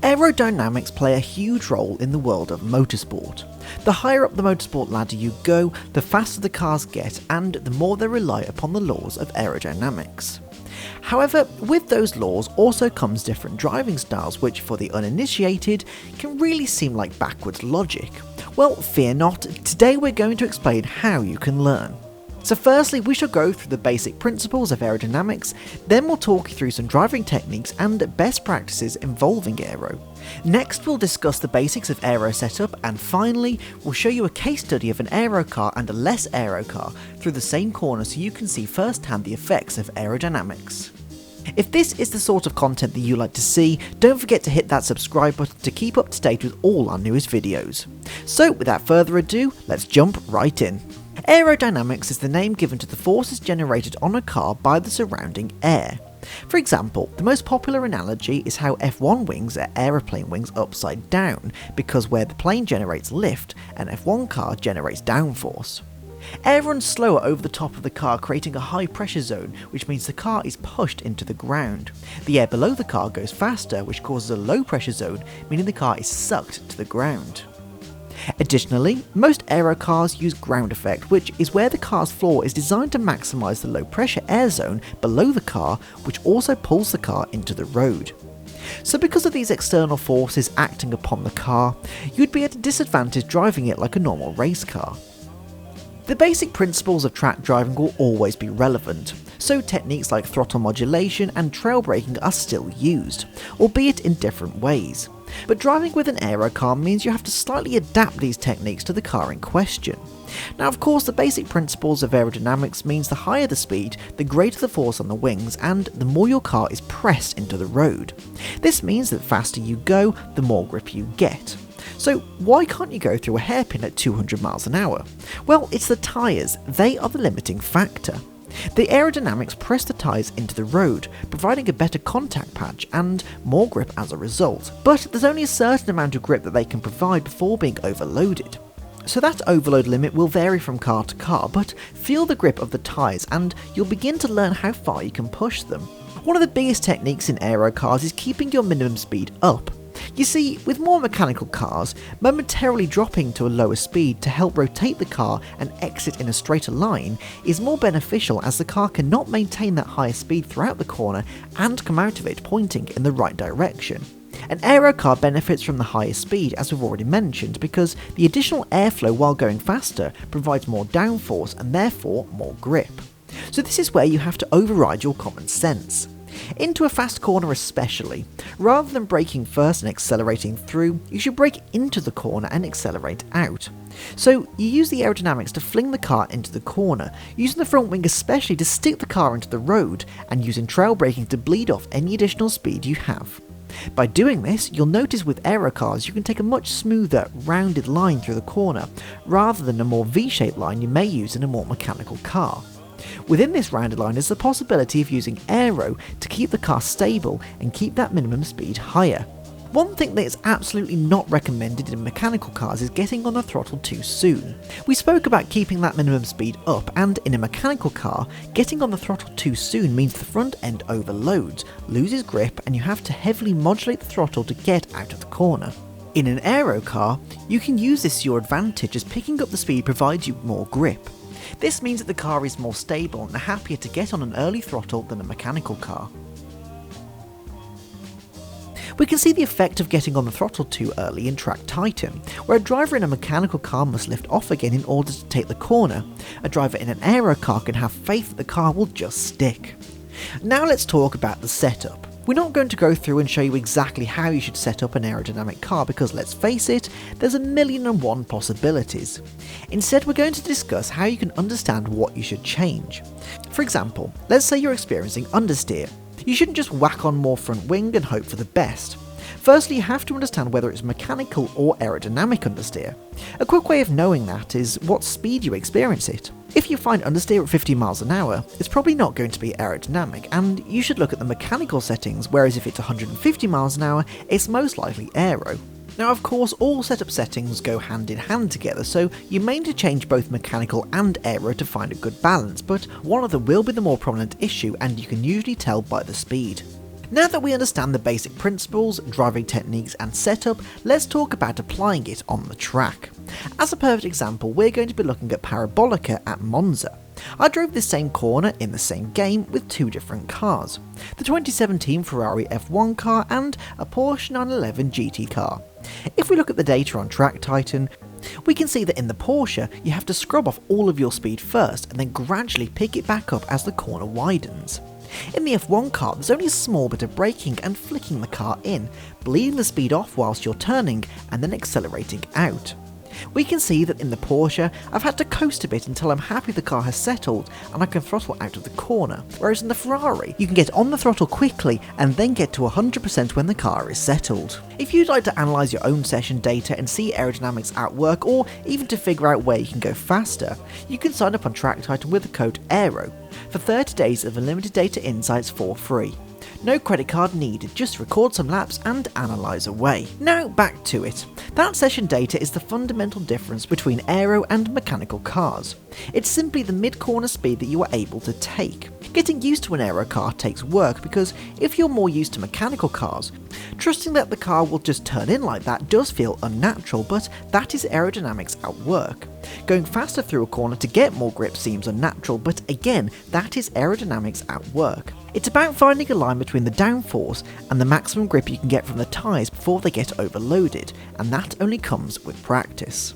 Aerodynamics play a huge role in the world of motorsport. The higher up the motorsport ladder you go, the faster the cars get and the more they rely upon the laws of aerodynamics. However, with those laws also comes different driving styles which for the uninitiated can really seem like backwards logic. Well, fear not, today we're going to explain how you can learn. So firstly, we shall go through the basic principles of aerodynamics, then we'll talk you through some driving techniques and best practices involving aero. Next we'll discuss the basics of aero setup, and finally we'll show you a case study of an aero car and a less aero car through the same corner so you can see firsthand the effects of aerodynamics. If this is the sort of content that you like to see, don't forget to hit that subscribe button to keep up to date with all our newest videos. So without further ado, let's jump right in. Aerodynamics is the name given to the forces generated on a car by the surrounding air. For example, the most popular analogy is how F1 wings are aeroplane wings upside down, because where the plane generates lift, an F1 car generates downforce. Air runs slower over the top of the car, creating a high pressure zone, which means the car is pushed into the ground. The air below the car goes faster, which causes a low pressure zone, meaning the car is sucked to the ground. Additionally, most aero cars use ground effect, which is where the car's floor is designed to maximise the low pressure air zone below the car, which also pulls the car into the road. So because of these external forces acting upon the car, you'd be at a disadvantage driving it like a normal race car. The basic principles of track driving will always be relevant, so techniques like throttle modulation and trail braking are still used, albeit in different ways. But driving with an aero car means you have to slightly adapt these techniques to the car in question. Now of course the basic principles of aerodynamics means the higher the speed, the greater the force on the wings and the more your car is pressed into the road. This means that the faster you go, the more grip you get. So why can't you go through a hairpin at 200 miles an hour? Well, it's the tyres, they are the limiting factor. The aerodynamics press the tyres into the road, providing a better contact patch and more grip as a result, but there's only a certain amount of grip that they can provide before being overloaded. So that overload limit will vary from car to car, but feel the grip of the tyres and you'll begin to learn how far you can push them. One of the biggest techniques in aero cars is keeping your minimum speed up. You see, with more mechanical cars, momentarily dropping to a lower speed to help rotate the car and exit in a straighter line is more beneficial, as the car cannot maintain that higher speed throughout the corner and come out of it pointing in the right direction. An aero car benefits from the higher speed, as we've already mentioned, because the additional airflow while going faster provides more downforce and therefore more grip. So this is where you have to override your common sense. Into a fast corner especially, rather than braking first and accelerating through, you should brake into the corner and accelerate out. So you use the aerodynamics to fling the car into the corner, using the front wing especially to stick the car into the road, and using trail braking to bleed off any additional speed you have. By doing this, you'll notice with aero cars you can take a much smoother, rounded line through the corner, rather than a more V-shaped line you may use in a more mechanical car. Within this rounded line is the possibility of using aero to keep the car stable and keep that minimum speed higher. One thing that is absolutely not recommended in mechanical cars is getting on the throttle too soon. We spoke about keeping that minimum speed up, and in a mechanical car, getting on the throttle too soon means the front end overloads, loses grip, and you have to heavily modulate the throttle to get out of the corner. In an aero car, you can use this to your advantage, as picking up the speed provides you more grip. This means that the car is more stable and happier to get on an early throttle than a mechanical car. We can see the effect of getting on the throttle too early in Track Titan, where a driver in a mechanical car must lift off again in order to take the corner. A driver in an aero car can have faith that the car will just stick. Now let's talk about the setup. We're not going to go through and show you exactly how you should set up an aerodynamic car, because let's face it, there's a million and one possibilities. Instead, we're going to discuss how you can understand what you should change. For example, let's say you're experiencing understeer. You shouldn't just whack on more front wing and hope for the best. Firstly, you have to understand whether it's mechanical or aerodynamic understeer. A quick way of knowing that is what speed you experience it. If you find understeer at 50 miles an hour, it's probably not going to be aerodynamic, and you should look at the mechanical settings, whereas if it's 150 miles an hour, it's most likely aero. Now of course all setup settings go hand in hand together, so you may need to change both mechanical and aero to find a good balance, but one of them will be the more prominent issue, and you can usually tell by the speed. Now that we understand the basic principles, driving techniques and setup, let's talk about applying it on the track. As a perfect example, we're going to be looking at Parabolica at Monza. I drove this same corner in the same game with two different cars, the 2017 Ferrari F1 car and a Porsche 911 GT car. If we look at the data on Track Titan, we can see that in the Porsche you have to scrub off all of your speed first and then gradually pick it back up as the corner widens. In the F1 car, there's only a small bit of braking and flicking the car in, bleeding the speed off whilst you're turning and then accelerating out. We can see that in the Porsche, I've had to coast a bit until I'm happy the car has settled and I can throttle out of the corner, whereas in the Ferrari, you can get on the throttle quickly and then get to 100% when the car is settled. If you'd like to analyse your own session data and see aerodynamics at work, or even to figure out where you can go faster, you can sign up on Track Titan with the code AERO for 30 days of unlimited data insights for free. No credit card needed, just record some laps and analyse away. Now back to it. That session data is the fundamental difference between aero and mechanical cars. It's simply the mid-corner speed that you are able to take. Getting used to an aero car takes work because if you're more used to mechanical cars, trusting that the car will just turn in like that does feel unnatural, but that is aerodynamics at work. Going faster through a corner to get more grip seems unnatural, but again, that is aerodynamics at work. It's about finding a line between the downforce and the maximum grip you can get from the tyres before they get overloaded, and that only comes with practice.